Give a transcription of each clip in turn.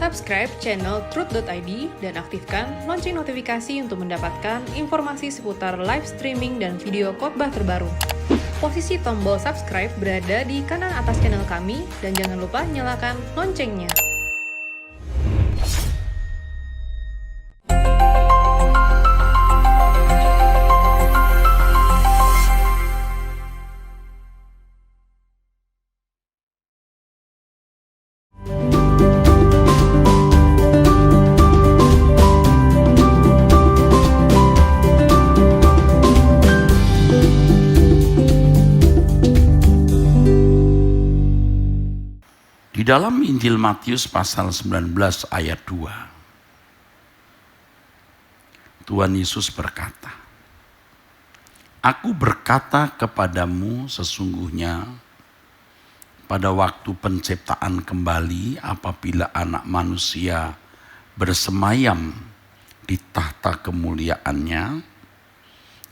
Subscribe channel Truth.id dan aktifkan lonceng notifikasi untuk mendapatkan informasi seputar live streaming dan video khotbah terbaru. Posisi tombol subscribe berada di kanan atas channel kami dan jangan lupa nyalakan loncengnya. Di dalam Injil Matius pasal 19 ayat 2, Tuhan Yesus berkata, "Aku berkata kepadamu sesungguhnya, pada waktu penciptaan kembali apabila anak manusia bersemayam di tahta kemuliaannya,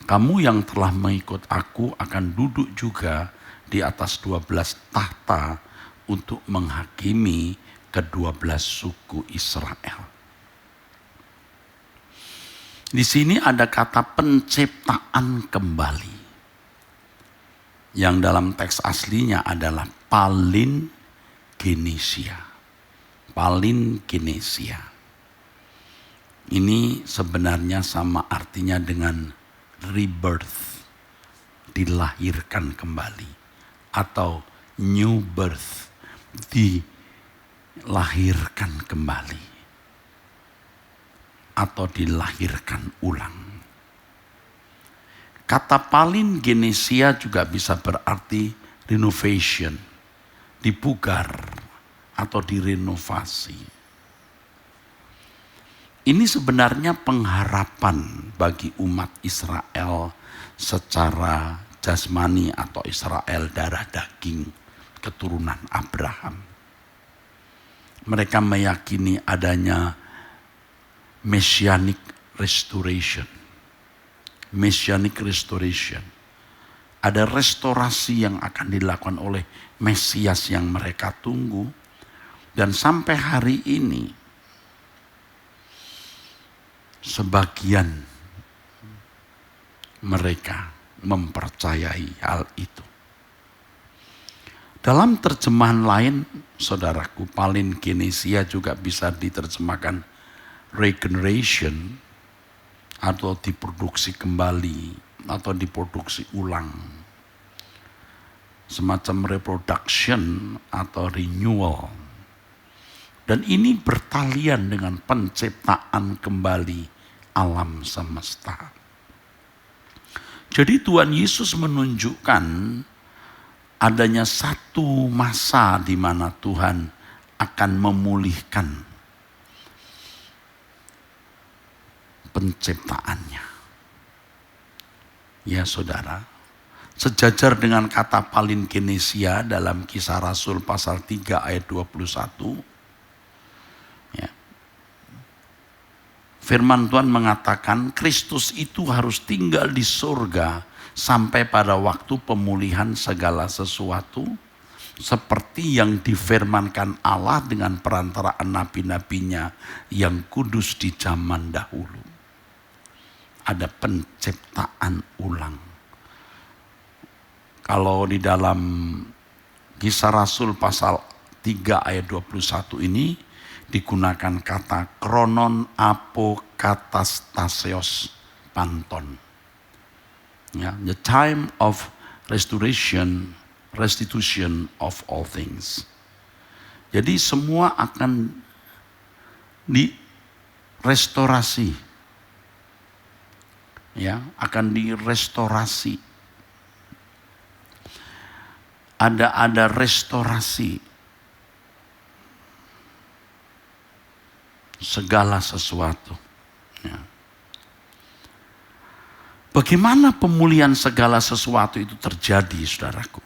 kamu yang telah mengikut aku akan duduk juga di atas 12 tahta untuk menghakimi ke-12 suku Israel." Di sini ada kata penciptaan kembali, yang dalam teks aslinya adalah palingenesia. Palingenesia. Ini sebenarnya sama artinya dengan rebirth, dilahirkan kembali, atau new birth, dilahirkan kembali atau dilahirkan ulang. Kata palingenesia juga bisa berarti renovation, dipugar atau direnovasi. Ini sebenarnya pengharapan bagi umat Israel secara jasmani atau Israel darah daging, keturunan Abraham. Mereka meyakini adanya messianic restoration. Messianic restoration. Ada restorasi yang akan dilakukan oleh Mesias yang mereka tunggu. Dan sampai hari ini, sebagian mereka mempercayai hal itu. Dalam terjemahan lain, saudaraku, palingenesia juga bisa diterjemahkan regeneration atau diproduksi kembali atau diproduksi ulang. Semacam reproduction atau renewal. Dan ini bertalian dengan penciptaan kembali alam semesta. Jadi Tuhan Yesus menunjukkan adanya satu masa di mana Tuhan akan memulihkan penciptaannya. Ya saudara, sejajar dengan kata palingenesia dalam Kisah Rasul pasal 3 ayat 21. Ya. Firman Tuhan mengatakan Kristus itu harus tinggal di surga sampai pada waktu pemulihan segala sesuatu, seperti yang difirmankan Allah dengan perantaraan nabi-nabinya yang kudus di zaman dahulu. Ada penciptaan ulang. Kalau di dalam Kisah Rasul pasal 3 ayat 21 ini digunakan kata kronon apokatastaseos panton. Ya, the time of restitution of all things. Jadi semua akan direstorasi. Ya, akan direstorasi. Ada restorasi segala sesuatu. Ya. Bagaimana pemulihan segala sesuatu itu terjadi, saudaraku?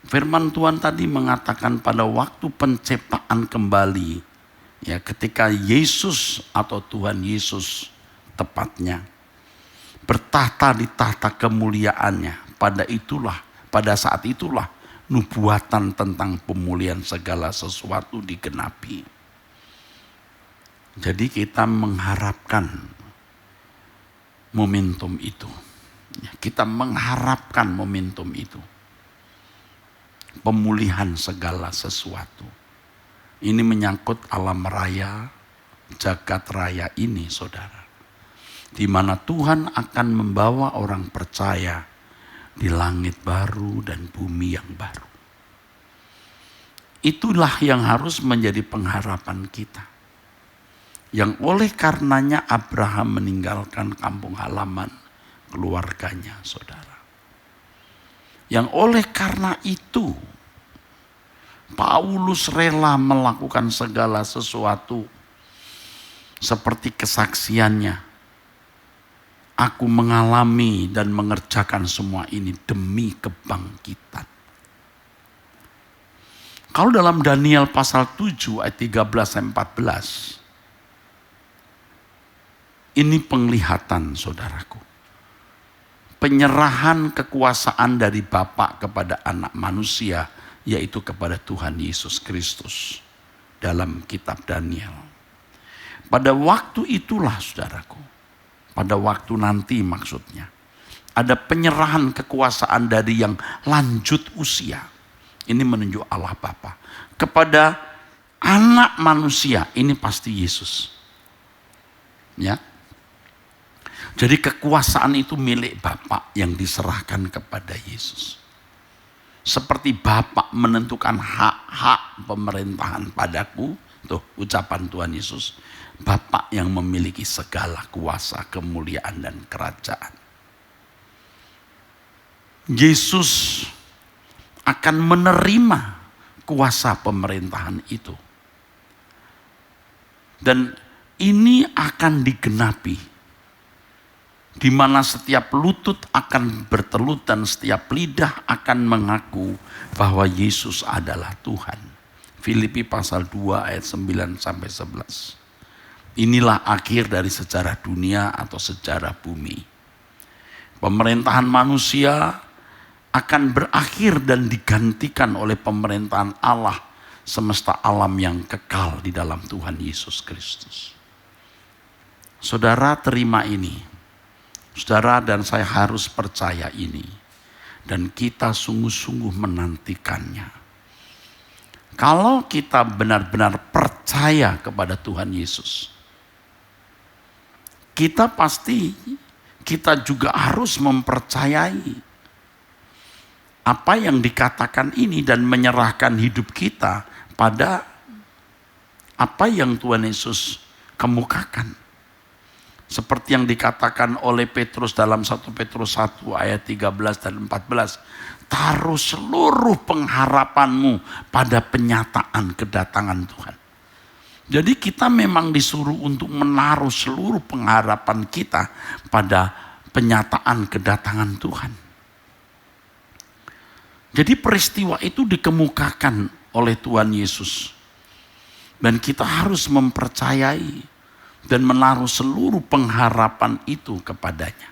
Firman Tuhan tadi mengatakan pada waktu penciptaan kembali, ya, ketika Yesus atau Tuhan Yesus tepatnya bertahta di tahta kemuliaannya, pada saat itulah nubuatan tentang pemulihan segala sesuatu digenapi. Jadi kita mengharapkan momentum itu. Kita mengharapkan momentum itu. Pemulihan segala sesuatu. Ini menyangkut alam raya, jagat raya ini, saudara. Di mana Tuhan akan membawa orang percaya di langit baru dan bumi yang baru. Itulah yang harus menjadi pengharapan kita. Yang oleh karenanya Abraham meninggalkan kampung halaman keluarganya, saudara. Yang oleh karena itu Paulus rela melakukan segala sesuatu seperti kesaksiannya. Aku mengalami dan mengerjakan semua ini demi kebangkitan. Kalau dalam Daniel pasal 7 ayat 13-14, ini penglihatan, saudaraku. Penyerahan kekuasaan dari Bapa kepada anak manusia, yaitu kepada Tuhan Yesus Kristus dalam kitab Daniel. Pada waktu itulah, saudaraku, pada waktu nanti maksudnya, ada penyerahan kekuasaan dari yang lanjut usia. Ini menunjuk Allah Bapa kepada anak manusia, ini pasti Yesus. Ya. Jadi kekuasaan itu milik Bapa yang diserahkan kepada Yesus. Seperti Bapa menentukan hak-hak pemerintahan padaku, tuh ucapan Tuhan Yesus, Bapa yang memiliki segala kuasa, kemuliaan dan kerajaan. Yesus akan menerima kuasa pemerintahan itu. Dan ini akan digenapi, di mana setiap lutut akan bertelut dan setiap lidah akan mengaku bahwa Yesus adalah Tuhan. Filipi pasal 2 ayat 9-11. Inilah akhir dari sejarah dunia atau sejarah bumi. Pemerintahan manusia akan berakhir dan digantikan oleh pemerintahan Allah semesta alam yang kekal di dalam Tuhan Yesus Kristus. Saudara terima ini. Saudara dan saya harus percaya ini. Dan kita sungguh-sungguh menantikannya. Kalau kita benar-benar percaya kepada Tuhan Yesus, kita juga harus mempercayai apa yang dikatakan ini dan menyerahkan hidup kita pada apa yang Tuhan Yesus kemukakan. Seperti yang dikatakan oleh Petrus dalam 1 Petrus 1 ayat 13 dan 14. Taruh seluruh pengharapanmu pada penyataan kedatangan Tuhan. Jadi kita memang disuruh untuk menaruh seluruh pengharapan kita pada penyataan kedatangan Tuhan. Jadi peristiwa itu dikemukakan oleh Tuhan Yesus. Dan kita harus mempercayai dan menaruh seluruh pengharapan itu kepadanya.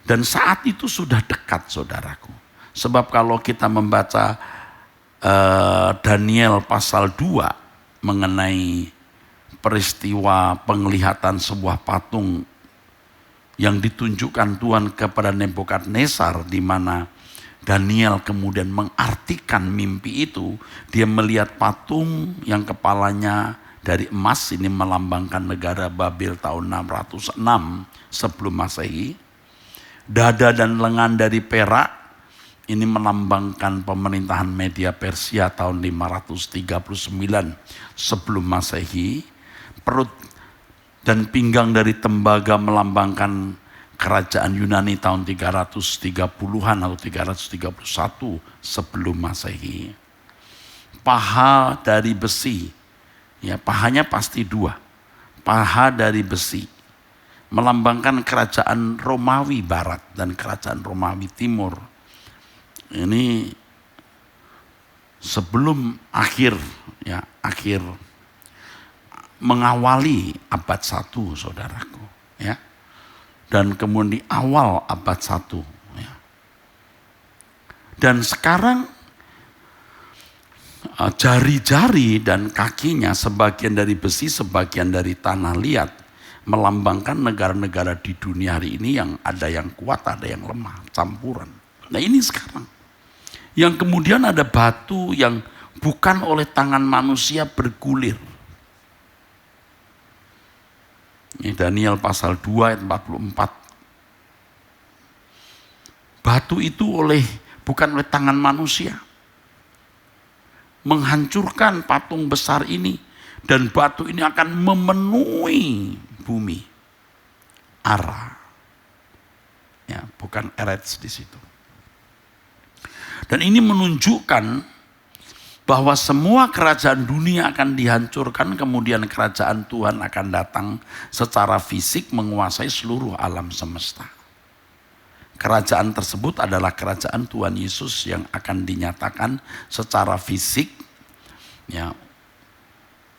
Dan saat itu sudah dekat, saudaraku. Sebab kalau kita membaca Daniel pasal 2 mengenai peristiwa penglihatan sebuah patung yang ditunjukkan Tuhan kepada Nebukadnezar, di mana Daniel kemudian mengartikan mimpi itu. Dia melihat patung yang kepalanya dari emas, ini melambangkan negara Babel tahun 606 sebelum Masehi. Dada dan lengan dari perak, ini melambangkan pemerintahan Media Persia tahun 539 sebelum Masehi. Perut dan pinggang dari tembaga melambangkan kerajaan Yunani tahun 330-an atau 331 sebelum Masehi. Paha dari besi, ya pahanya pasti 2. Paha dari besi melambangkan kerajaan Romawi Barat dan kerajaan Romawi Timur. Ini sebelum akhir mengawali abad 1, saudaraku, ya. Dan kemudian di awal abad 1. Ya. Dan sekarang jari-jari dan kakinya sebagian dari besi, sebagian dari tanah liat, melambangkan negara-negara di dunia hari ini yang ada yang kuat, ada yang lemah, campuran. Nah ini sekarang. Yang kemudian ada batu yang bukan oleh tangan manusia bergulir. Ini Daniel pasal 2 ayat 44. Batu itu bukan oleh tangan manusia menghancurkan patung besar ini, dan batu ini akan memenuhi bumi. Ara, ya, bukan Eretz di situ. Dan ini menunjukkan bahwa semua kerajaan dunia akan dihancurkan, kemudian kerajaan Tuhan akan datang secara fisik menguasai seluruh alam semesta. Kerajaan tersebut adalah kerajaan Tuhan Yesus yang akan dinyatakan secara fisik, ya,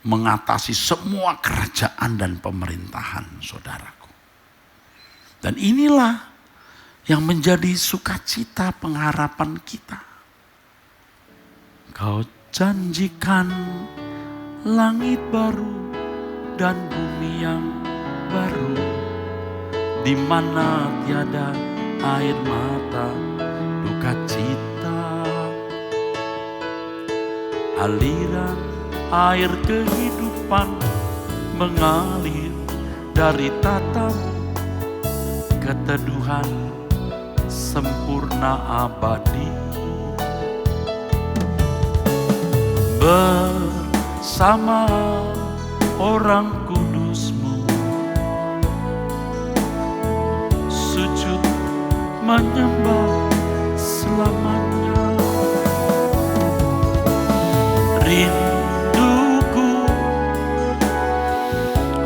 mengatasi semua kerajaan dan pemerintahan, saudaraku. Dan inilah yang menjadi sukacita pengharapan kita. Kau janjikan langit baru dan bumi yang baru, di mana tiada air mata, duka cita. Aliran air kehidupan mengalir dari tatamu, keteduhan sempurna abadi. Bersama orang kudus-Mu, sujud menyembah selamanya. Rinduku,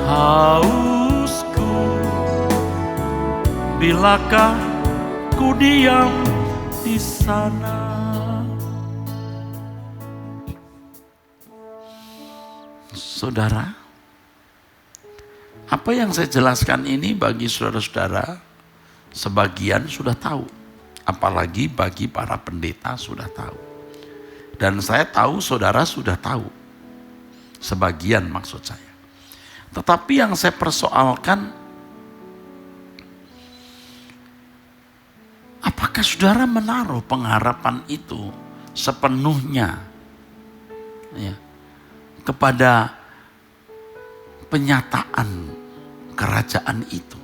hausku, bilakah ku diam di sana. Saudara, apa yang saya jelaskan ini bagi saudara-saudara sebagian sudah tahu, apalagi bagi para pendeta sudah tahu. Dan saya tahu saudara sudah tahu, sebagian maksud saya. Tetapi yang saya persoalkan, apakah saudara menaruh pengharapan itu sepenuhnya, ya, kepada penyataan kerajaan itu?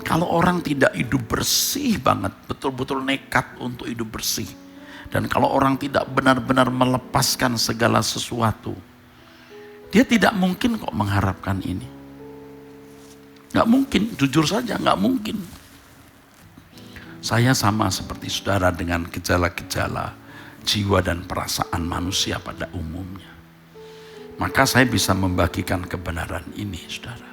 Kalau orang tidak hidup bersih banget, betul-betul nekat untuk hidup bersih, dan kalau orang tidak benar-benar melepaskan segala sesuatu, dia tidak mungkin kok mengharapkan ini. Gak mungkin, jujur saja gak mungkin. Saya sama seperti saudara dengan gejala-gejala jiwa dan perasaan manusia pada umumnya. Maka saya bisa membagikan kebenaran ini, saudara.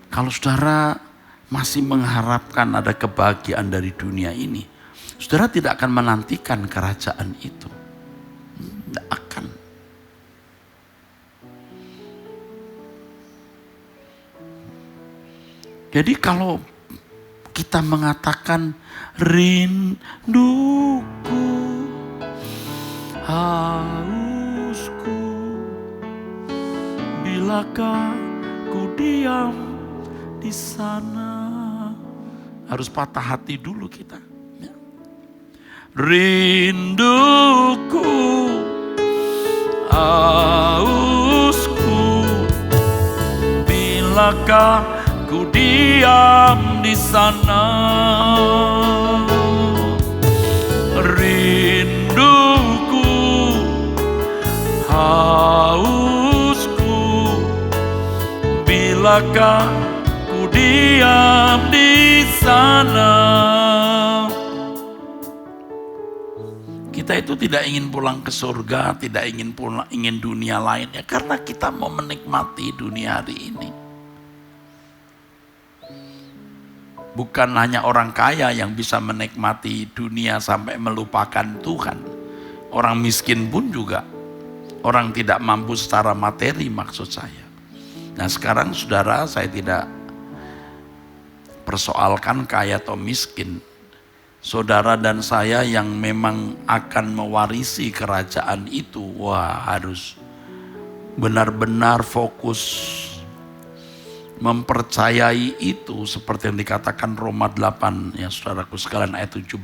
Kalau saudara masih mengharapkan ada kebahagiaan dari dunia ini, saudara tidak akan menantikan kerajaan itu. Tidak akan. Jadi kalau kita mengatakan rinduku, hausku, bilakah ku diam di sana. Harus patah hati dulu kita. Ya. Rinduku, hausku, bilakah ku diam di sana. Rinduku, hausku, bilakah ku diam di sana. Kita itu tidak ingin pulang ke surga, tidak ingin dunia lainnya, karena kita mau menikmati dunia hari ini. Bukan hanya orang kaya yang bisa menikmati dunia sampai melupakan Tuhan. Orang miskin pun juga. Orang tidak mampu secara materi maksud saya. Nah sekarang saudara, saya tidak persoalkan kaya atau miskin. saudara dan saya yang memang akan mewarisi kerajaan itu, wah harus benar-benar fokus mempercayai itu seperti yang dikatakan Roma 8 ya saudaraku sekalian ayat 17.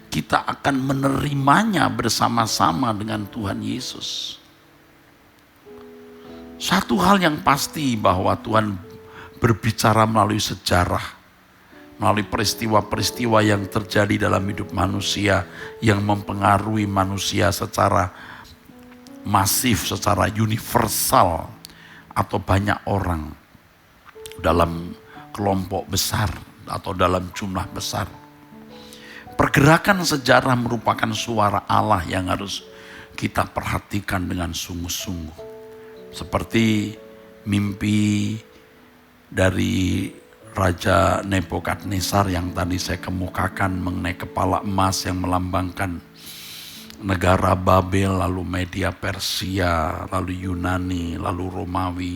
Kita akan menerimanya bersama-sama dengan Tuhan Yesus. Satu hal yang pasti bahwa Tuhan berbicara melalui sejarah, melalui peristiwa-peristiwa yang terjadi dalam hidup manusia yang mempengaruhi manusia secara masif, secara universal atau banyak orang dalam kelompok besar atau dalam jumlah besar. Pergerakan sejarah merupakan suara Allah yang harus kita perhatikan dengan sungguh-sungguh. Seperti mimpi dari Raja Nebukadnezar yang tadi saya kemukakan mengenai kepala emas yang melambangkan negara Babel, lalu Media Persia, lalu Yunani, lalu Romawi.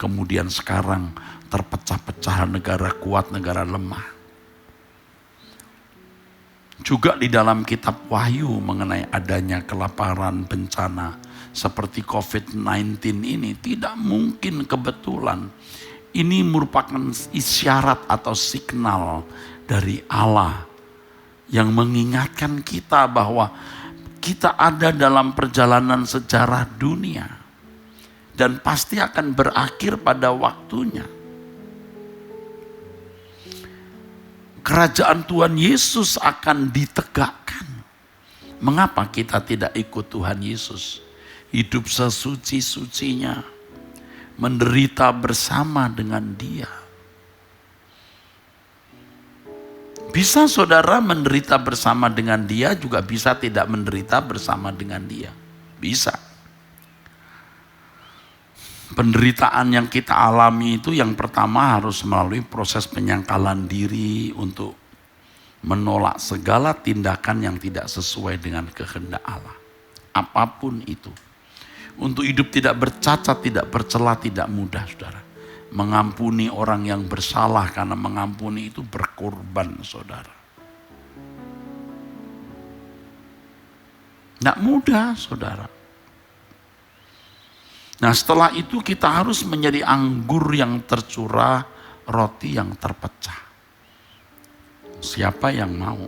Kemudian sekarang terpecah-pecah negara kuat, negara lemah. Juga di dalam kitab Wahyu mengenai adanya kelaparan, bencana seperti COVID-19 ini tidak mungkin kebetulan. Ini merupakan isyarat atau signal dari Allah yang mengingatkan kita bahwa kita ada dalam perjalanan sejarah dunia dan pasti akan berakhir pada waktunya. Kerajaan Tuhan Yesus akan ditegakkan. Mengapa kita tidak ikut Tuhan Yesus? Hidup sesuci-sucinya, menderita bersama dengan Dia. Bisa saudara menderita bersama dengan Dia, juga bisa tidak menderita bersama dengan Dia. Bisa. Penderitaan yang kita alami itu yang pertama harus melalui proses penyangkalan diri untuk menolak segala tindakan yang tidak sesuai dengan kehendak Allah. Apapun itu. Untuk hidup tidak bercacat, tidak bercela, tidak mudah saudara. Mengampuni orang yang bersalah, karena mengampuni itu berkorban saudara. Tidak mudah saudara. Nah setelah itu kita harus menjadi anggur yang tercurah, roti yang terpecah. Siapa yang mau?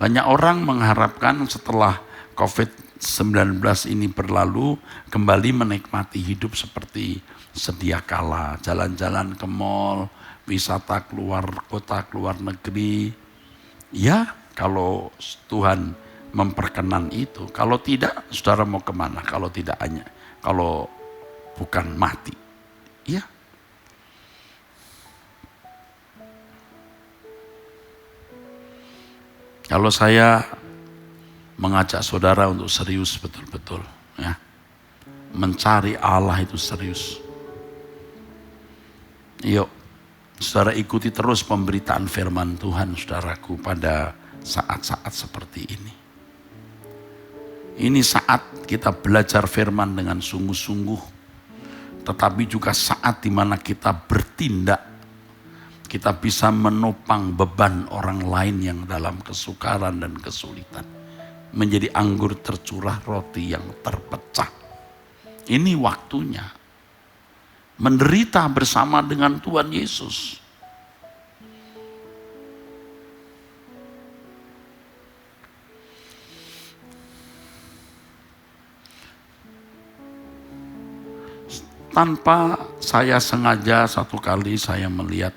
Banyak orang mengharapkan setelah COVID-19 ini berlalu, kembali menikmati hidup seperti sedia kala. Jalan-jalan ke mall, wisata keluar kota, keluar negeri. Ya, kalau Tuhan memperkenan itu. Kalau tidak, saudara mau kemana? Kalau tidak hanya, kalau bukan mati. Ya. Kalau saya mengajak saudara untuk serius betul-betul, ya, mencari Allah itu serius. Yuk, saudara ikuti terus pemberitaan firman Tuhan saudaraku pada saat-saat seperti ini. Ini saat kita belajar firman dengan sungguh-sungguh, tetapi juga saat di mana kita bertindak, kita bisa menopang beban orang lain yang dalam kesukaran dan kesulitan. Menjadi anggur tercurah, roti yang terpecah. Ini waktunya. Menderita bersama dengan Tuhan Yesus. Tanpa saya sengaja satu kali saya melihat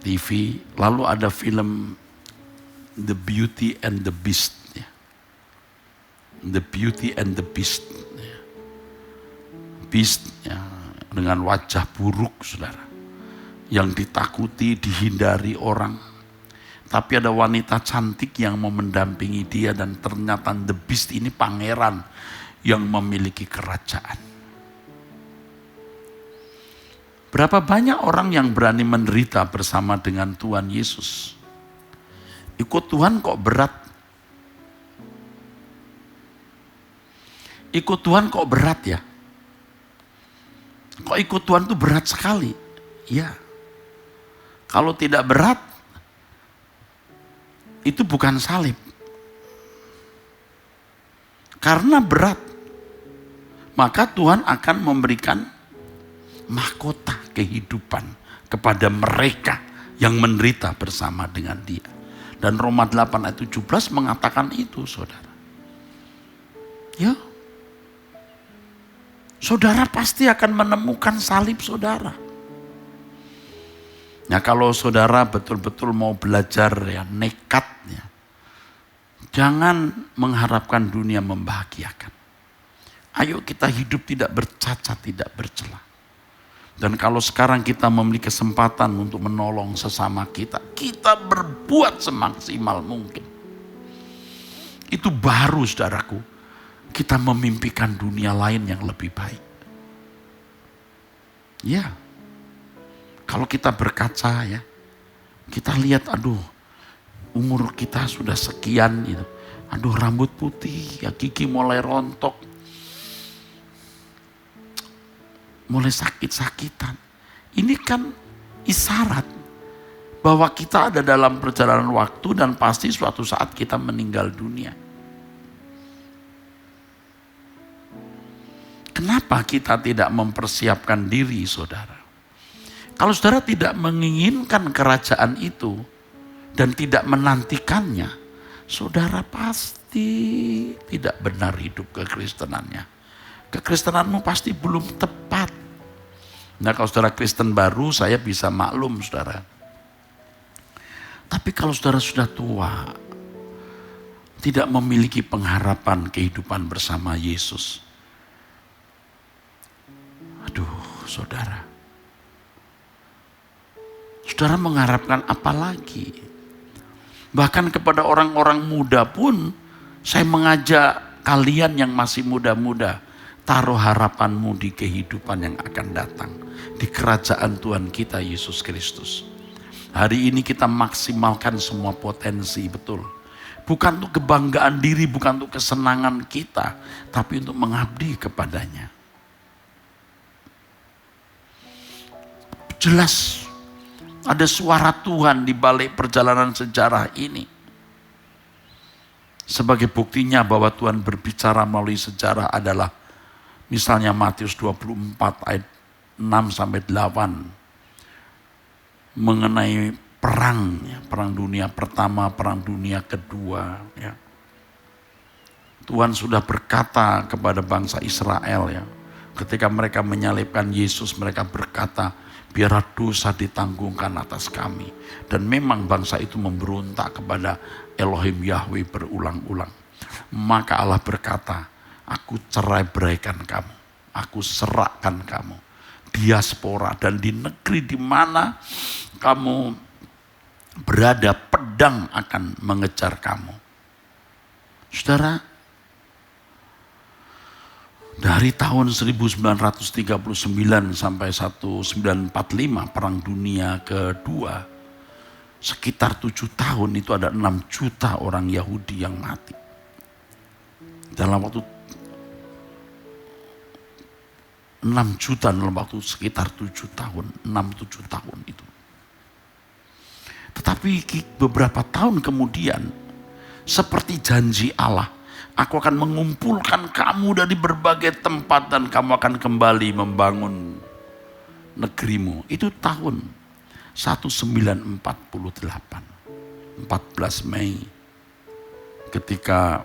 TV, lalu ada film The Beauty and the Beast. The Beauty and the Beast. Beast ya, dengan wajah buruk saudara. Yang ditakuti, dihindari orang. Tapi ada wanita cantik yang mau mendampingi dia dan ternyata The Beast ini pangeran yang memiliki kerajaan. Berapa banyak orang yang berani menderita bersama dengan Tuhan Yesus? Ikut Tuhan kok berat? Ikut Tuhan kok berat ya? Kok ikut Tuhan tuh berat sekali? Ya. Kalau tidak berat, itu bukan salib. Karena berat, maka Tuhan akan memberikan mahkota kehidupan kepada mereka yang menderita bersama dengan Dia. Dan Roma 8 ayat 17 mengatakan itu, saudara. Ya, saudara pasti akan menemukan salib saudara. Ya, kalau saudara betul-betul mau belajar ya nekatnya, jangan mengharapkan dunia membahagiakan. Ayo kita hidup tidak bercacat, tidak bercela. Dan kalau sekarang kita memiliki kesempatan untuk menolong sesama kita, kita berbuat semaksimal mungkin. Itu baru, saudaraku, kita memimpikan dunia lain yang lebih baik. Ya, kalau kita berkaca ya, kita lihat, aduh, umur kita sudah sekian gitu. Aduh, rambut putih, ya gigi mulai rontok, mulai sakit-sakitan. Ini kan isyarat bahwa kita ada dalam perjalanan waktu dan pasti suatu saat kita meninggal dunia. Kenapa kita tidak mempersiapkan diri, saudara? Kalau saudara tidak menginginkan kerajaan itu dan tidak menantikannya, saudara pasti tidak benar hidup kekristenannya. Kekristenanmu pasti belum tepat. Nah, kalau saudara Kristen baru, saya bisa maklum, saudara. Tapi kalau saudara sudah tua, tidak memiliki pengharapan kehidupan bersama Yesus, aduh, saudara. Saudara mengharapkan apa lagi? Bahkan kepada orang-orang muda pun, saya mengajak kalian yang masih muda-muda, taruh harapanmu di kehidupan yang akan datang. Di kerajaan Tuhan kita Yesus Kristus. Hari ini kita maksimalkan semua potensi, betul. Bukan untuk kebanggaan diri, bukan untuk kesenangan kita, tapi untuk mengabdi kepadanya. Jelas ada suara Tuhan di balik perjalanan sejarah ini. Sebagai buktinya bahwa Tuhan berbicara melalui sejarah adalah misalnya Matius 24 ayat 6-8 mengenai perang, ya, perang dunia pertama, perang dunia kedua. Ya. Tuhan sudah berkata kepada bangsa Israel, ya, ketika mereka menyalibkan Yesus, mereka berkata, biarlah dosa ditanggungkan atas kami. Dan memang bangsa itu memberontak kepada Elohim Yahweh berulang-ulang. Maka Allah berkata, aku cerai-beraikan kamu, aku serahkan kamu, diaspora, dan di negeri di mana kamu berada, pedang akan mengejar kamu. Saudara, dari tahun 1939 sampai 1945 Perang Dunia Kedua, sekitar 7 tahun itu ada 6 juta orang Yahudi yang mati. Dalam waktu 6 juta dalam waktu sekitar 7 tahun, 6-7 tahun itu. Tetapi beberapa tahun kemudian, seperti janji Allah, aku akan mengumpulkan kamu dari berbagai tempat dan kamu akan kembali membangun negerimu. Itu tahun 1948, 14 Mei, ketika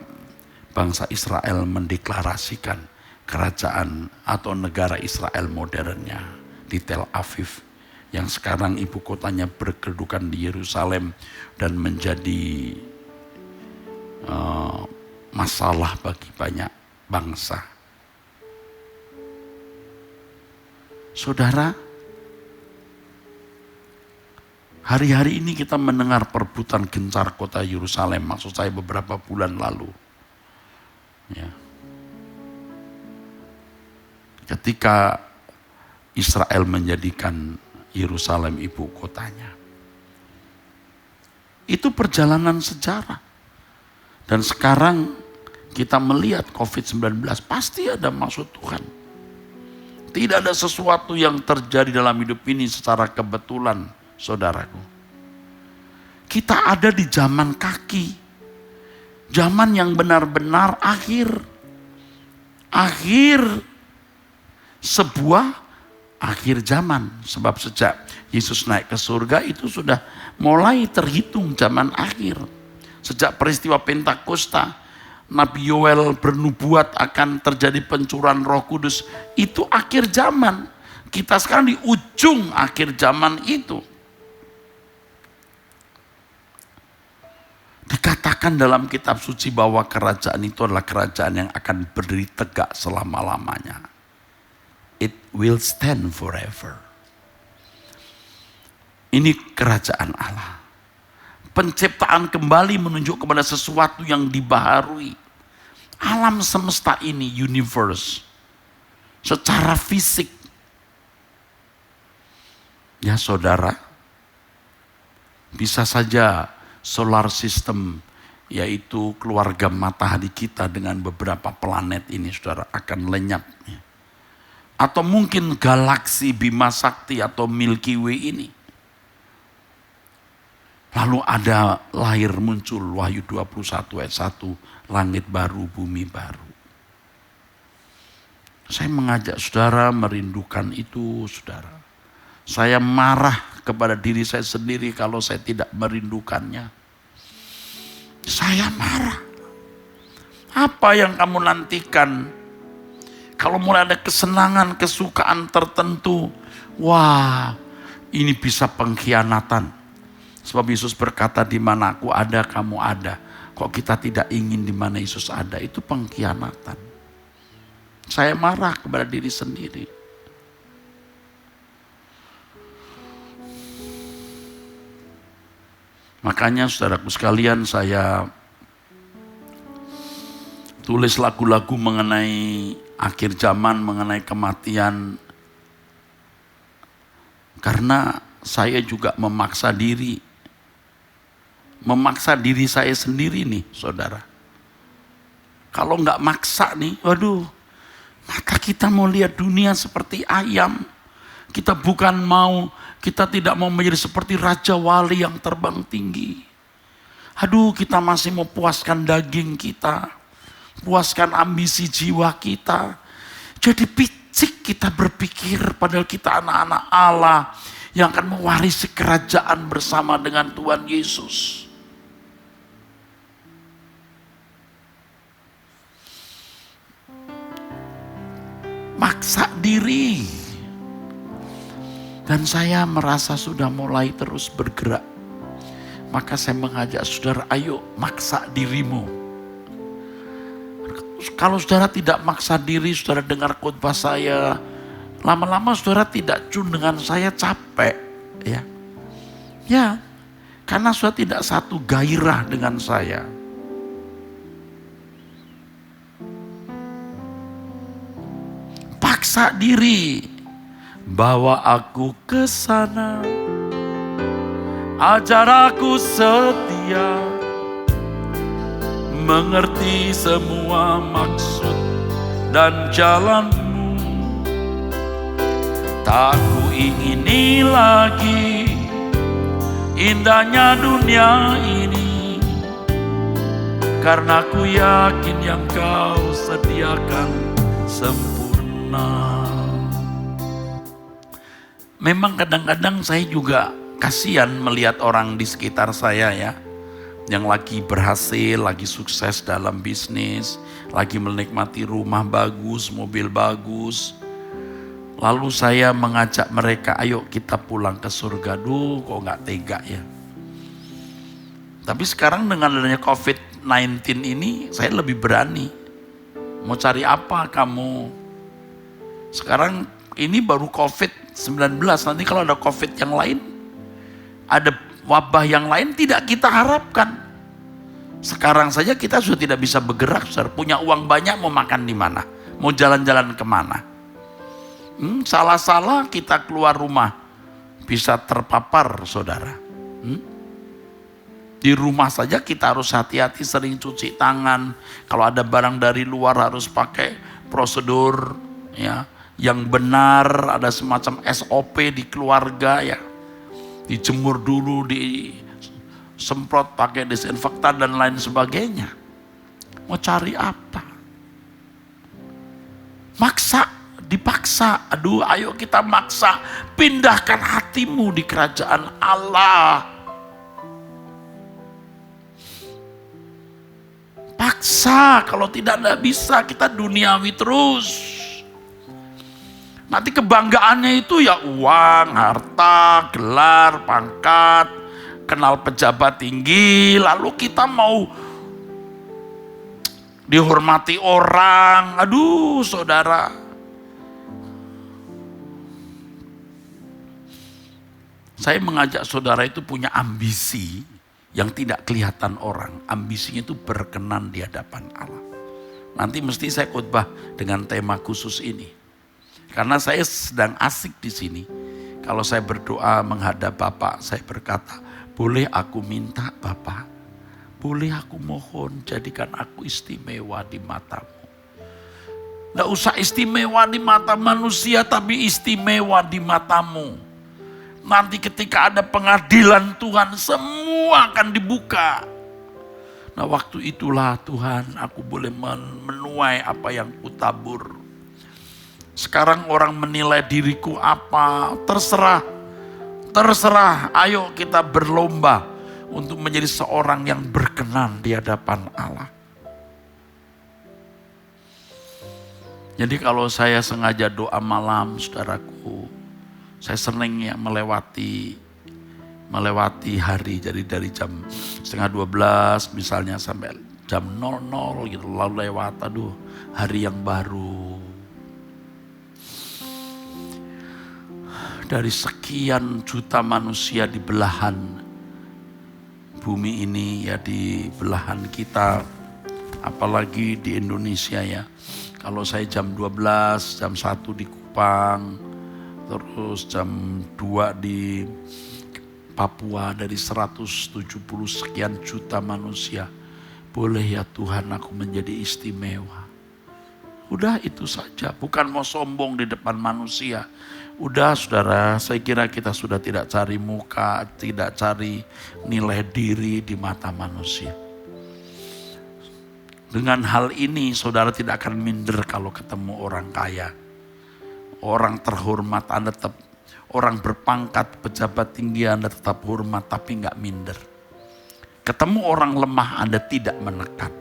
bangsa Israel mendeklarasikan kerajaan atau negara Israel modernnya di Tel Aviv, yang sekarang ibu kotanya berkedudukan di Yerusalem dan menjadi masalah bagi banyak bangsa. Saudara, hari-hari ini kita mendengar perebutan gencar kota Yerusalem, maksud saya beberapa bulan lalu. Ya. Ketika Israel menjadikan Yerusalem ibu kotanya. Itu perjalanan sejarah. Dan sekarang kita melihat COVID-19 pasti ada maksud Tuhan. Tidak ada sesuatu yang terjadi dalam hidup ini secara kebetulan, saudaraku. Kita ada di zaman kaki. Zaman yang benar-benar akhir. Akhir sebuah akhir zaman. Sebab sejak Yesus naik ke surga itu sudah mulai terhitung zaman akhir. Sejak peristiwa Pentakosta, Nabi Yoel bernubuat akan terjadi pencurahan Roh Kudus. Itu akhir zaman. Kita sekarang di ujung akhir zaman itu. Dikatakan dalam kitab suci bahwa kerajaan itu adalah kerajaan yang akan berdiri tegak selama-lamanya. It will stand forever. Ini kerajaan Allah. Penciptaan kembali menunjuk kepada sesuatu yang dibaharui. Alam semesta ini, universe, secara fisik. Ya saudara, bisa saja solar system, yaitu keluarga matahari kita dengan beberapa planet ini, saudara, akan lenyap. Atau mungkin galaksi Bima Sakti atau Milky Way ini. Lalu ada lahir muncul Wahyu 21 ayat 1, langit baru, bumi baru. Saya mengajak saudara merindukan itu, saudara. Saya marah kepada diri saya sendiri kalau saya tidak merindukannya. Saya marah. Apa yang kamu nantikan? Kalau mulai ada kesenangan, kesukaan tertentu, wah, ini bisa pengkhianatan. Sebab Yesus berkata, di mana aku ada, kamu ada. Kok kita tidak ingin di mana Yesus ada? Itu pengkhianatan. Saya marah kepada diri sendiri. Makanya saudaraku sekalian, saya tulis lagu-lagu mengenai akhir zaman, mengenai kematian. Karena saya juga memaksa diri saya sendiri nih, saudara. Kalau nggak maksa nih, waduh, maka kita mau lihat dunia seperti ayam. Kita tidak mau menjadi seperti Raja Wali yang terbang tinggi. Aduh, kita masih mau puaskan daging kita, puaskan ambisi jiwa kita. Jadi picik kita berpikir, padahal kita anak-anak Allah yang akan mewarisi kerajaan bersama dengan Tuhan Yesus. Maksa diri. Dan saya merasa sudah mulai terus bergerak. Maka saya mengajak saudara, ayo maksa dirimu. Kalau saudara tidak maksa diri, saudara dengar khotbah saya, lama-lama saudara tidak tune dengan saya, capek. Ya, karena saudara tidak satu gairah dengan saya. Paksa diri. Bawa aku ke sana, ajar aku setia, mengerti semua maksud dan jalanmu. Tak ku ingini lagi indahnya dunia ini, karena ku yakin yang kau sediakan sempurna. Memang kadang-kadang saya juga kasihan melihat orang di sekitar saya ya, yang lagi berhasil, lagi sukses dalam bisnis, lagi menikmati rumah bagus, mobil bagus. Lalu saya mengajak mereka, ayo kita pulang ke surga. Duh, kok gak tega ya. Tapi sekarang dengan adanya COVID-19 ini, saya lebih berani. Mau cari apa kamu? Sekarang ini baru COVID-19, nanti kalau ada COVID yang lain, ada wabah yang lain tidak kita harapkan. Sekarang saja kita sudah tidak bisa bergerak, saudara. Punya uang banyak, mau makan di mana? Mau jalan-jalan kemana? Salah-salah kita keluar rumah, bisa terpapar, saudara. Di rumah saja kita harus hati-hati, sering cuci tangan. Kalau ada barang dari luar harus pakai prosedur ya yang benar, ada semacam SOP di keluarga ya. Dijemur dulu, semprot pakai disinfektan dan lain sebagainya. Mau cari apa? Maksa, dipaksa. Aduh, ayo kita maksa. Pindahkan hatimu di kerajaan Allah. Paksa, kalau tidak bisa, kita duniawi terus. Nanti kebanggaannya itu ya uang, harta, gelar, pangkat, kenal pejabat tinggi, lalu kita mau dihormati orang. Aduh, saudara. Saya mengajak saudara itu punya ambisi yang tidak kelihatan orang. Ambisinya itu berkenan di hadapan Allah. Nanti mesti saya khotbah dengan tema khusus ini. Karena saya sedang asik di sini. Kalau saya berdoa menghadap Bapak, saya berkata, boleh aku minta Bapak, boleh aku mohon jadikan aku istimewa di matamu. Tidak usah istimewa di mata manusia, tapi istimewa di matamu. Nanti ketika ada pengadilan Tuhan, semua akan dibuka. Nah waktu itulah Tuhan, aku boleh menuai apa yang kutabur. Sekarang orang menilai diriku apa, terserah. Terserah, ayo kita berlomba untuk menjadi seorang yang berkenan di hadapan Allah. Jadi kalau saya sengaja doa malam, saudaraku, saya senang ya melewati hari. Jadi dari jam 11:30 misalnya sampai jam 00 gitu, lalu lewat, aduh hari yang baru. Dari sekian juta manusia di belahan bumi ini ya, di belahan kita, apalagi di Indonesia ya. Kalau saya jam 12, jam 1 di Kupang, terus jam 2 di Papua, dari 170 sekian juta manusia. Boleh ya Tuhan aku menjadi istimewa. Udah itu saja, bukan mau sombong di depan manusia. Udah saudara, saya kira kita sudah tidak cari muka, tidak cari nilai diri di mata manusia. Dengan hal ini saudara tidak akan minder kalau ketemu orang kaya. Orang terhormat Anda tetap, orang berpangkat, pejabat tinggi Anda tetap hormat tapi gak minder. Ketemu orang lemah Anda tidak menekan.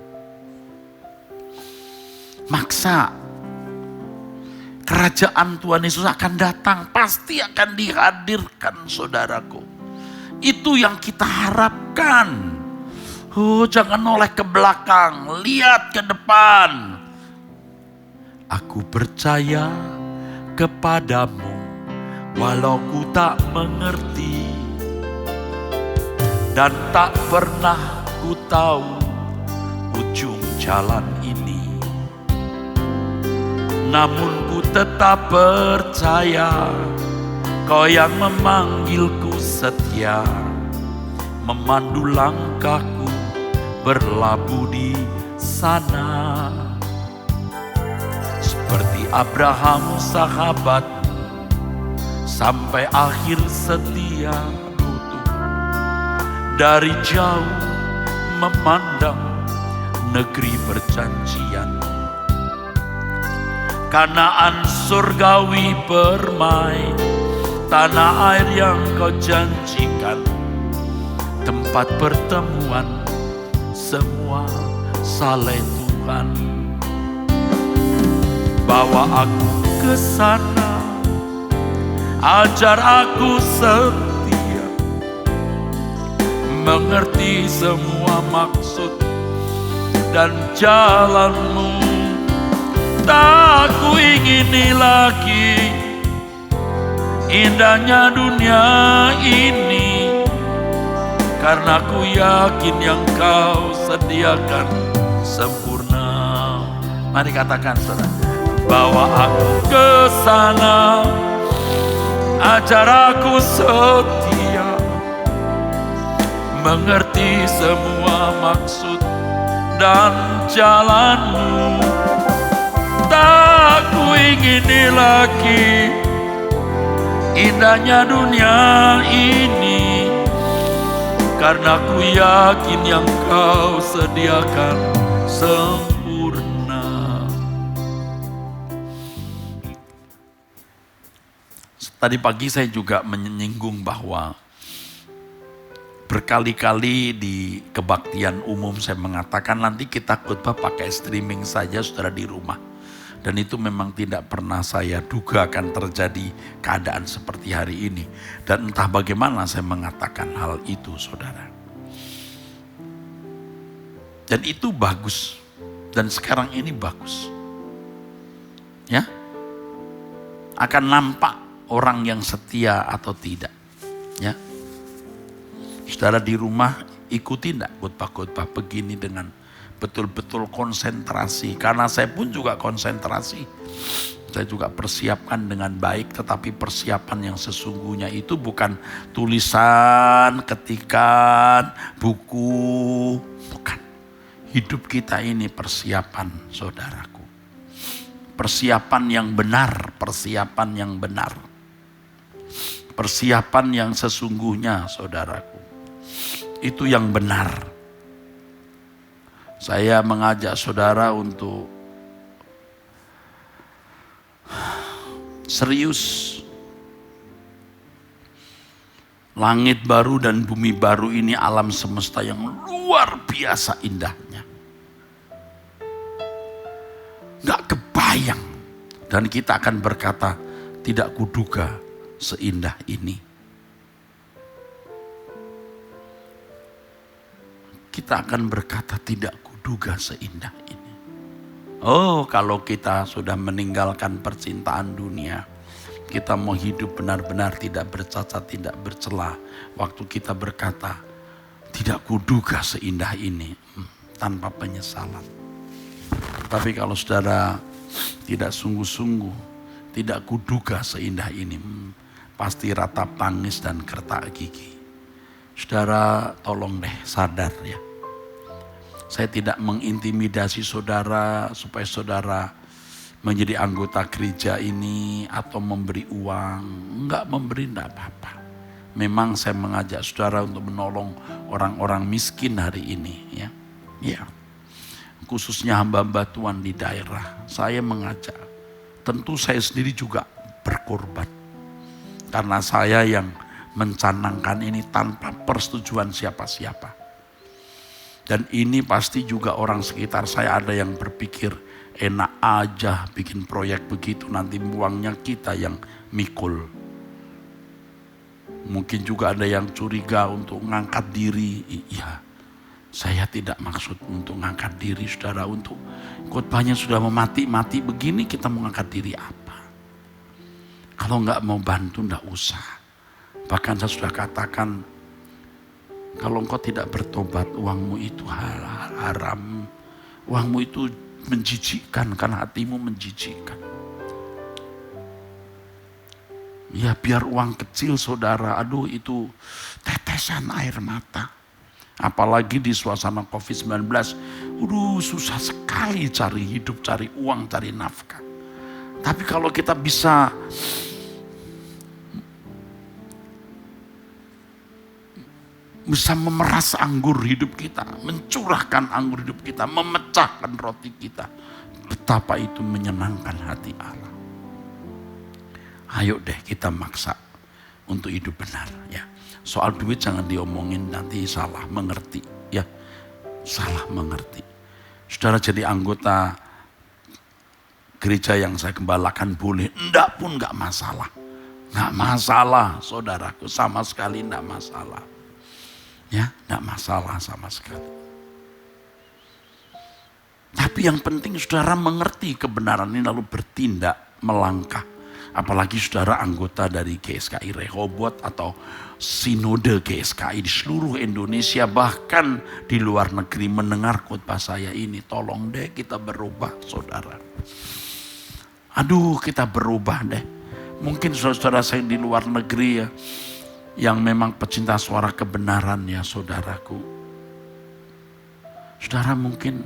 Maksa. Kerajaan Tuhan Yesus akan datang, pasti akan dihadirkan saudaraku. Itu yang kita harapkan. Oh, jangan noleh ke belakang, lihat ke depan. Aku percaya kepadamu, walau ku tak mengerti, dan tak pernah ku tahu ujung jalan ini. Namun ku tetap percaya, Kau yang memanggilku setia, memandu langkahku berlabuh di sana. Seperti Abraham sahabatmu, sampai akhir setia tutup. Dari jauh memandang negeri perjanjian, Kanaan surgawi permai, tanah air yang Kau janjikan, tempat pertemuan semua saleh Tuhan. Bawa aku ke sana, ajar aku setia, mengerti semua maksud dan jalan-Mu. Tak ku ingini lagi indahnya dunia ini, karena ku yakin yang Kau sediakan sempurna. Mari katakan saudara, bawa aku ke sana, ajar aku setia, mengerti semua maksud dan jalan-Mu. Tak ku ingini lagi indahnya dunia ini, karena ku yakin yang kau sediakan sempurna. Tadi pagi saya juga menyinggung bahwa berkali-kali di kebaktian umum saya mengatakan nanti kita khotbah pakai streaming saja saudara di rumah. Dan itu memang tidak pernah saya duga akan terjadi keadaan seperti hari ini. Dan entah bagaimana saya mengatakan hal itu saudara. Dan itu bagus. Dan sekarang ini bagus. Ya. Akan nampak orang yang setia atau tidak. Ya. Saudara di rumah ikuti enggak khotbah-khotbah begini dengan betul-betul konsentrasi. Karena saya pun juga konsentrasi. Saya juga persiapkan dengan baik, tetapi persiapan yang sesungguhnya itu bukan tulisan, ketikan, buku. Bukan. Hidup kita ini persiapan saudaraku. Persiapan yang benar, persiapan yang benar. Persiapan yang sesungguhnya saudaraku. Itu yang benar. Saya mengajak saudara untuk serius. Langit baru dan bumi baru ini alam semesta yang luar biasa indahnya. Gak kebayang. Dan kita akan berkata, tidak kuduga seindah ini. Kita akan berkata tidak kuduga seindah ini. Oh, kalau kita sudah meninggalkan percintaan dunia, kita mau hidup benar-benar tidak bercacat, tidak bercela. Waktu kita berkata, tidak kuduga seindah ini, tanpa penyesalan. Tapi kalau saudara tidak sungguh-sungguh, tidak kuduga seindah ini, pasti ratap tangis dan kertak gigi. Saudara tolong deh sadar ya. Saya tidak mengintimidasi saudara supaya saudara menjadi anggota gereja ini atau memberi uang. Enggak memberi, enggak apa-apa. Memang saya mengajak saudara untuk menolong orang-orang miskin hari ini ya. Ya. Khususnya hamba-hamba Tuhan di daerah. Saya mengajak. Tentu saya sendiri juga berkorban. Karena saya yang mencanangkan ini tanpa persetujuan siapa-siapa. Dan ini pasti juga orang sekitar saya ada yang berpikir enak aja bikin proyek begitu, nanti uangnya kita yang mikul. Mungkin juga ada yang curiga untuk ngangkat diri. Iya, saya tidak maksud untuk ngangkat diri saudara, untuk khotbahnya sudah memati-mati begini kita mau ngangkat diri apa? Kalau nggak mau bantu nggak usah. Bahkan saya sudah katakan, kalau engkau tidak bertobat, uangmu itu haram. Uangmu itu menjijikkan, karena hatimu menjijikkan. Ya biar uang kecil saudara, aduh itu tetesan air mata. Apalagi di suasana COVID-19, susah sekali cari hidup, cari uang, cari nafkah. Tapi kalau kita bisa memeras anggur hidup kita, mencurahkan anggur hidup kita, memecahkan roti kita. Betapa itu menyenangkan hati Allah. Ayo deh kita maksa untuk hidup benar ya. Soal duit jangan diomongin, nanti salah mengerti ya. Salah mengerti. Saudara jadi anggota gereja yang saya gembalakan boleh, enggak pun enggak masalah. Enggak masalah saudaraku, sama sekali enggak masalah. Ya, enggak masalah sama sekali. Tapi yang penting saudara mengerti kebenaran ini lalu bertindak, melangkah. Apalagi saudara anggota dari GSKI Rehoboth atau Sinode GSKI di seluruh Indonesia, bahkan di luar negeri mendengar khotbah saya ini. Tolong deh kita berubah saudara. Aduh kita berubah deh. Mungkin saudara-saudara saya di luar negeri ya, yang memang pecinta suara kebenaran ya saudaraku. Saudara mungkin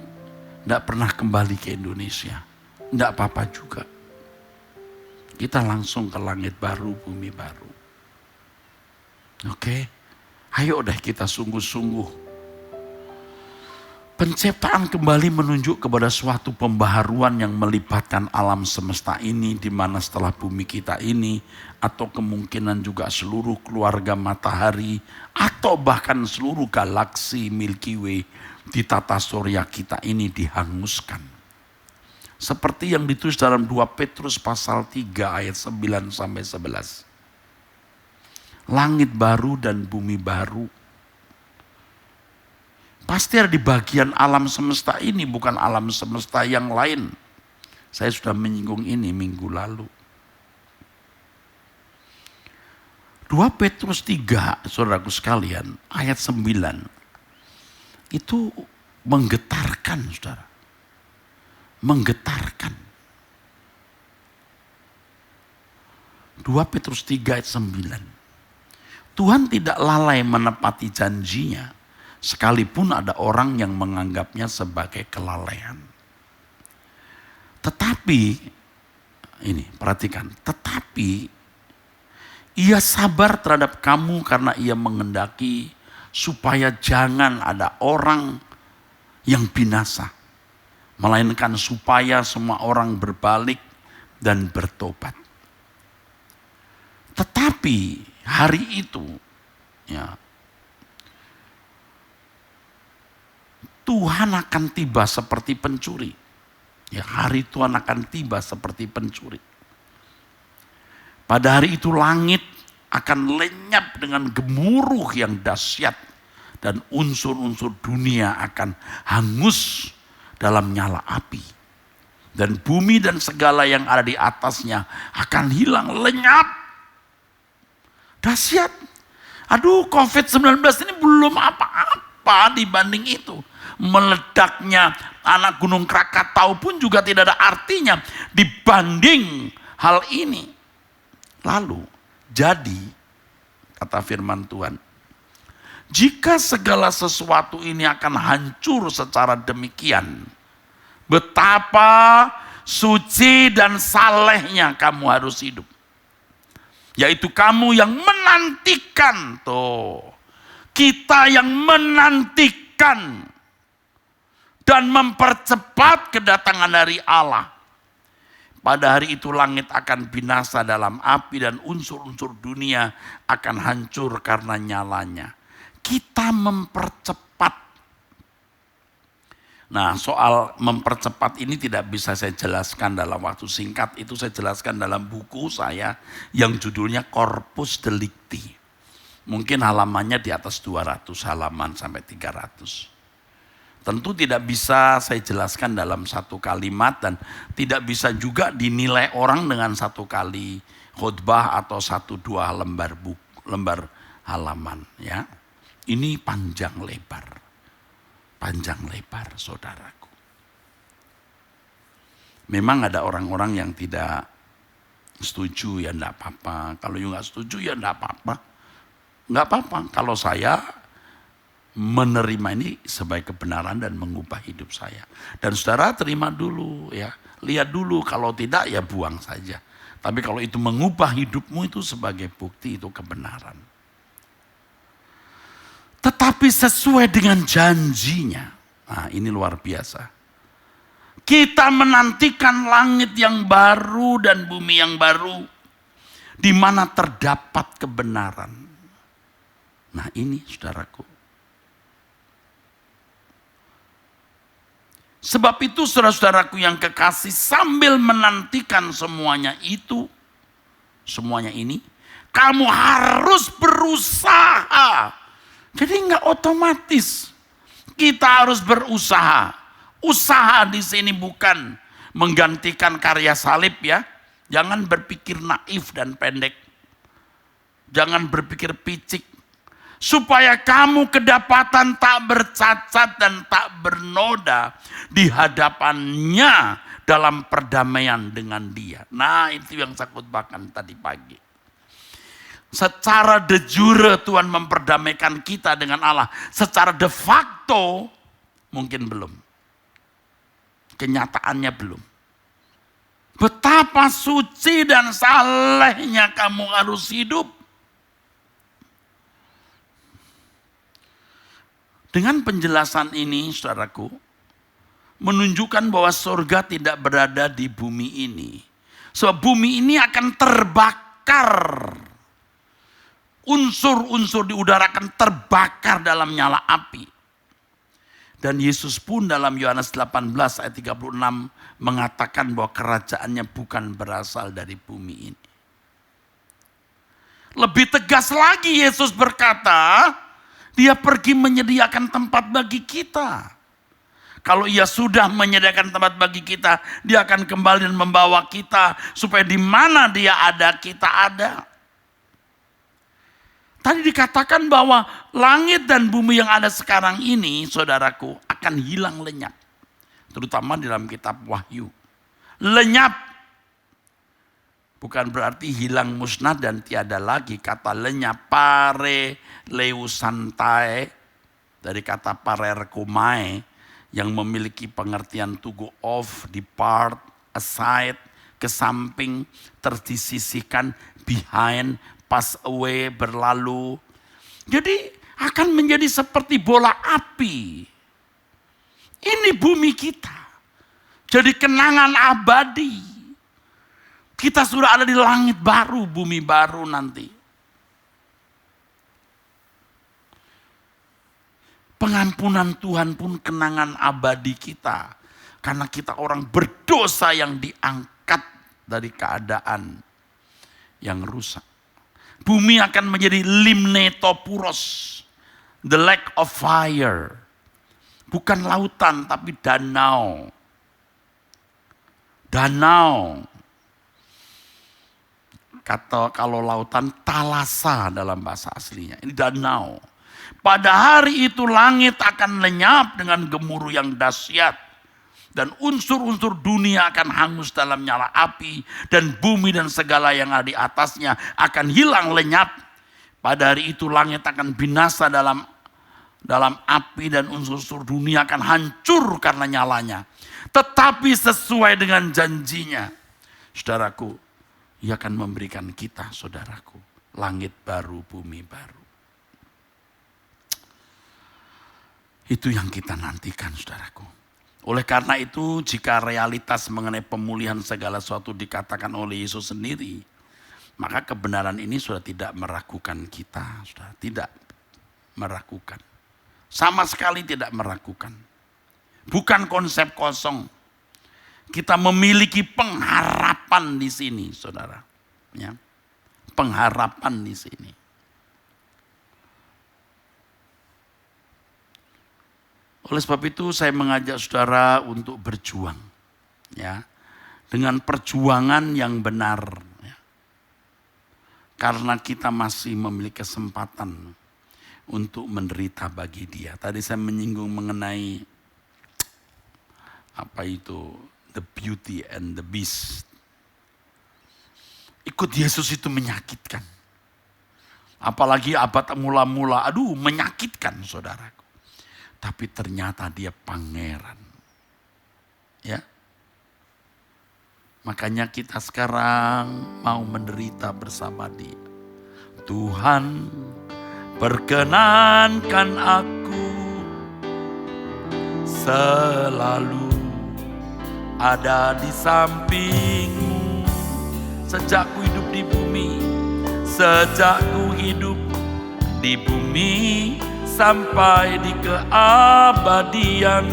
tidak pernah kembali ke Indonesia. Tidak apa-apa juga. Kita langsung ke langit baru, bumi baru. Oke? Ayo deh kita sungguh-sungguh. Penciptaan kembali menunjuk kepada suatu pembaharuan yang melibatkan alam semesta ini, di mana setelah bumi kita ini, atau kemungkinan juga seluruh keluarga matahari, atau bahkan seluruh galaksi Milky Way di tata surya kita ini dihanguskan. Seperti yang ditulis dalam 2 Petrus pasal 3 ayat 9 sampai 11. Langit baru dan bumi baru. Pasti ada di bagian alam semesta ini, bukan alam semesta yang lain. Saya sudah menyinggung ini minggu lalu. 2 Petrus 3, saudaraku sekalian, ayat 9. Itu menggetarkan, saudara. Menggetarkan. 2 Petrus 3 ayat 9. Tuhan tidak lalai menepati janjinya, sekalipun ada orang yang menganggapnya sebagai kelalaian. Tetapi, ini perhatikan, tetapi ia sabar terhadap kamu karena ia menghendaki supaya jangan ada orang yang binasa, melainkan supaya semua orang berbalik dan bertobat. Tetapi hari itu, ya, Tuhan akan tiba seperti pencuri. Ya, hari Tuhan akan tiba seperti pencuri. Pada hari itu langit akan lenyap dengan gemuruh yang dahsyat, dan unsur-unsur dunia akan hangus dalam nyala api. Dan bumi dan segala yang ada di atasnya akan hilang lenyap. Dahsyat. Aduh, COVID-19 ini belum apa-apa dibanding itu. Meledaknya anak gunung Krakatau pun juga tidak ada artinya dibanding hal ini. Lalu, jadi, kata firman Tuhan, jika segala sesuatu ini akan hancur secara demikian, betapa suci dan salehnya kamu harus hidup. Yaitu kamu yang menantikan, kita yang menantikan dan mempercepat kedatangan dari Allah. Pada hari itu langit akan binasa dalam api dan unsur-unsur dunia akan hancur karena nyalanya. Kita mempercepat. Nah, soal mempercepat ini tidak bisa saya jelaskan dalam waktu singkat. Itu saya jelaskan dalam buku saya yang judulnya Corpus Delicti. Mungkin halamannya di atas 200 halaman sampai 300. Tentu tidak bisa saya jelaskan dalam satu kalimat dan tidak bisa juga dinilai orang dengan satu kali khotbah atau 1-2 lembar halaman, ya. Ini panjang lebar saudaraku. Memang ada orang-orang yang tidak setuju, ya enggak apa-apa. Kalau you enggak setuju ya enggak apa-apa. Enggak apa-apa kalau saya menerima ini sebagai kebenaran dan mengubah hidup saya. Dan saudara terima dulu, ya. Lihat dulu, kalau tidak ya buang saja. Tapi kalau itu mengubah hidupmu, itu sebagai bukti itu kebenaran. Tetapi sesuai dengan janjinya. Nah, ini luar biasa. Kita menantikan langit yang baru dan bumi yang baru, di mana terdapat kebenaran. Nah, ini saudaraku. Sebab itu saudara-saudaraku yang kekasih, sambil menantikan semuanya ini, kamu harus berusaha. Jadi enggak otomatis. Kita harus berusaha. Usaha di sini bukan menggantikan karya salib, ya. Jangan berpikir naif dan pendek. Jangan berpikir picik. Supaya kamu kedapatan tak bercacat dan tak bernoda di hadapannya dalam perdamaian dengan Dia. Nah, itu yang saya khotbahkan tadi pagi. Secara de jure Tuhan memperdamaikan kita dengan Allah. Secara de facto mungkin belum. Kenyataannya belum. Betapa suci dan salehnya kamu harus hidup. Dengan penjelasan ini, saudaraku, menunjukkan bahwa surga tidak berada di bumi ini. Sebab bumi ini akan terbakar. Unsur-unsur di udara akan terbakar dalam nyala api. Dan Yesus pun dalam Yohanes 18 ayat 36 mengatakan bahwa kerajaannya bukan berasal dari bumi ini. Lebih tegas lagi Yesus berkata, dia pergi menyediakan tempat bagi kita. Kalau ia sudah menyediakan tempat bagi kita, dia akan kembali dan membawa kita supaya di mana dia ada, kita ada. Tadi dikatakan bahwa langit dan bumi yang ada sekarang ini, saudaraku, akan hilang lenyap. Terutama dalam kitab Wahyu. Lenyap. Bukan berarti hilang musnah dan tiada lagi. Kata lenyap, pare leusantae, dari kata parerkomai, yang memiliki pengertian to go off, depart, aside, ke samping, disisihkan, behind, pass away, berlalu. Jadi akan menjadi seperti bola api. Ini bumi kita. Jadi kenangan abadi. Kita sudah ada di langit baru, bumi baru nanti. Pengampunan Tuhan pun kenangan abadi kita. Karena kita orang berdosa yang diangkat dari keadaan yang rusak. Bumi akan menjadi limnetopuros, the lake of fire. Bukan lautan tapi danau. Danau. Kata kalau lautan talasa dalam bahasa aslinya. Ini danau. Pada hari itu langit akan lenyap dengan gemuruh yang dahsyat. Dan unsur-unsur dunia akan hangus dalam nyala api. Dan bumi dan segala yang ada di atasnya akan hilang lenyap. Pada hari itu langit akan binasa dalam api. Dan unsur-unsur dunia akan hancur karena nyalanya. Tetapi sesuai dengan janjinya, saudaraku, Ia akan memberikan kita, saudaraku, langit baru, bumi baru. Itu yang kita nantikan, saudaraku. Oleh karena itu, jika realitas mengenai pemulihan segala sesuatu dikatakan oleh Yesus sendiri, maka kebenaran ini sudah tidak meragukan kita, sudah tidak meragukan. Sama sekali tidak meragukan. Bukan konsep kosong. Kita memiliki pengharapan di sini, saudara. Ya, pengharapan di sini. Oleh sebab itu saya mengajak saudara untuk berjuang, ya, dengan perjuangan yang benar, ya. Karena kita masih memiliki kesempatan untuk menderita bagi Dia. Tadi saya menyinggung mengenai apa itu? The beauty and the beast. Ikut Yesus itu menyakitkan. Apalagi abad mula-mula, aduh menyakitkan, saudaraku. Tapi ternyata dia pangeran. Ya. Makanya kita sekarang mau menderita bersama Dia. Tuhan, perkenankan aku selalu ada di sampingmu sejak ku hidup di bumi, sejak ku hidup di bumi sampai di keabadian.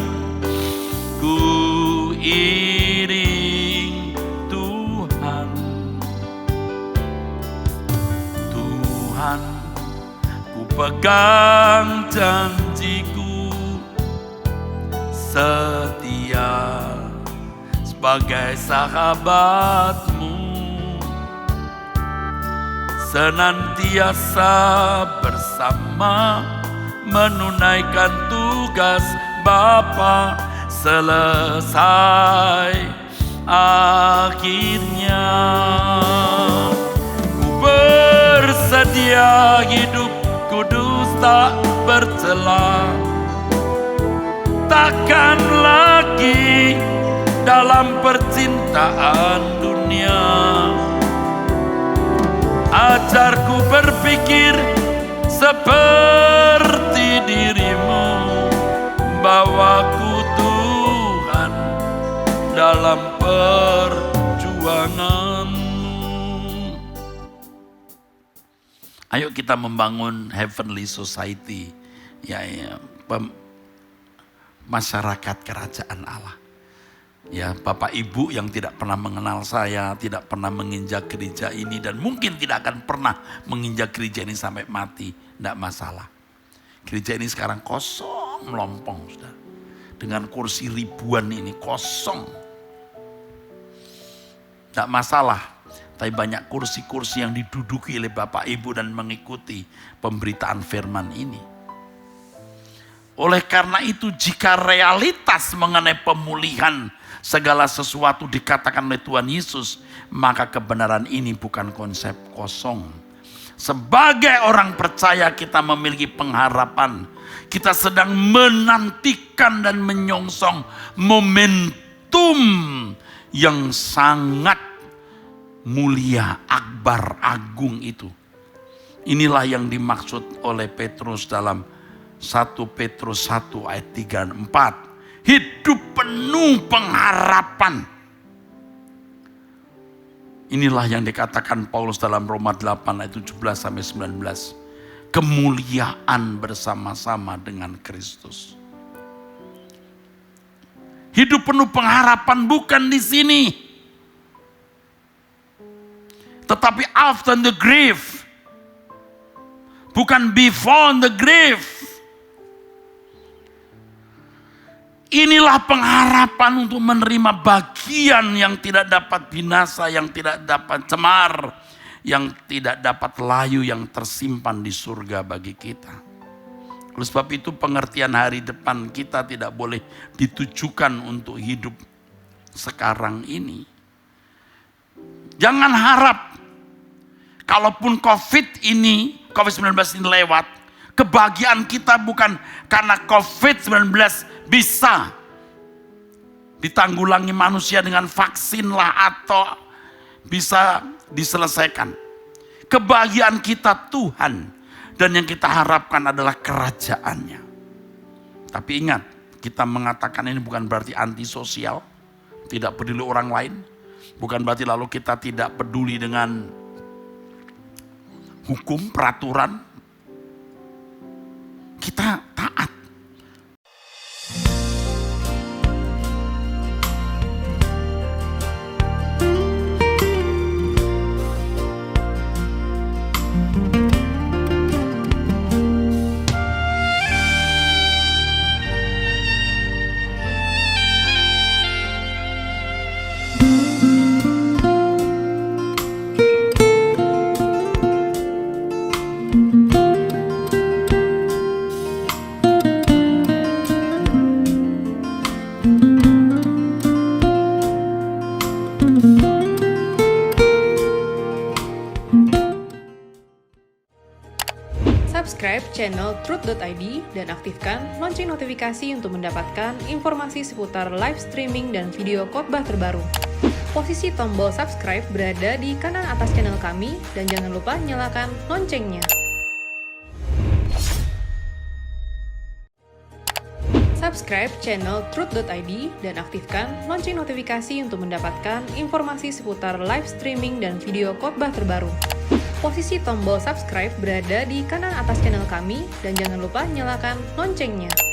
Ku iring Tuhan, Tuhan, ku pegang janjiku setia sebagai sahabatmu, senantiasa bersama menunaikan tugas Bapa selesai akhirnya. Ku bersedia hidup kudus tak bercela, takkan lagi dalam percintaan dunia. Ajarku berpikir seperti dirimu, bawaku Tuhan dalam perjuanganmu. Ayo kita membangun heavenly society, masyarakat kerajaan Allah. Ya, Bapak Ibu yang tidak pernah mengenal saya, tidak pernah menginjak gereja ini, dan mungkin tidak akan pernah menginjak gereja ini sampai mati, tidak masalah. Gereja ini sekarang kosong melompong, sudah. Dengan kursi ribuan ini kosong. Tidak masalah, tapi banyak kursi-kursi yang diduduki oleh Bapak Ibu dan mengikuti pemberitaan firman ini. Oleh karena itu, jika realitas mengenai pemulihan segala sesuatu dikatakan oleh Tuhan Yesus, maka kebenaran ini bukan konsep kosong. Sebagai orang percaya kita memiliki pengharapan. Kita sedang menantikan dan menyongsong momentum yang sangat mulia, akbar, agung itu. Inilah yang dimaksud oleh Petrus dalam 1 Petrus 1 ayat 3 dan 4. Hidup penuh pengharapan. Inilah yang dikatakan Paulus dalam Roma 8 ayat 17 sampai 19. Kemuliaan bersama-sama dengan Kristus. Hidup penuh pengharapan bukan di sini, tetapi after the grave. Bukan before the grave. Inilah pengharapan untuk menerima bagian yang tidak dapat binasa, yang tidak dapat cemar, yang tidak dapat layu, yang tersimpan di surga bagi kita. Oleh sebab itu pengertian hari depan kita tidak boleh ditujukan untuk hidup sekarang ini. Jangan harap kalaupun COVID-19 ini lewat, kebahagiaan kita bukan karena COVID-19 bisa ditanggulangi manusia dengan vaksin lah atau bisa diselesaikan. Kebahagiaan kita Tuhan, dan yang kita harapkan adalah kerajaannya. Tapi ingat, kita mengatakan ini bukan berarti antisosial, tidak peduli orang lain. Bukan berarti lalu kita tidak peduli dengan hukum, peraturan. Kita taat. Subscribe channel Truth.id dan aktifkan lonceng notifikasi untuk mendapatkan informasi seputar live streaming dan video khotbah terbaru. Posisi tombol subscribe berada di kanan atas channel kami dan jangan lupa nyalakan loncengnya. Subscribe channel Truth.id dan aktifkan lonceng notifikasi untuk mendapatkan informasi seputar live streaming dan video khotbah terbaru. Posisi tombol subscribe berada di kanan atas channel kami dan jangan lupa nyalakan loncengnya.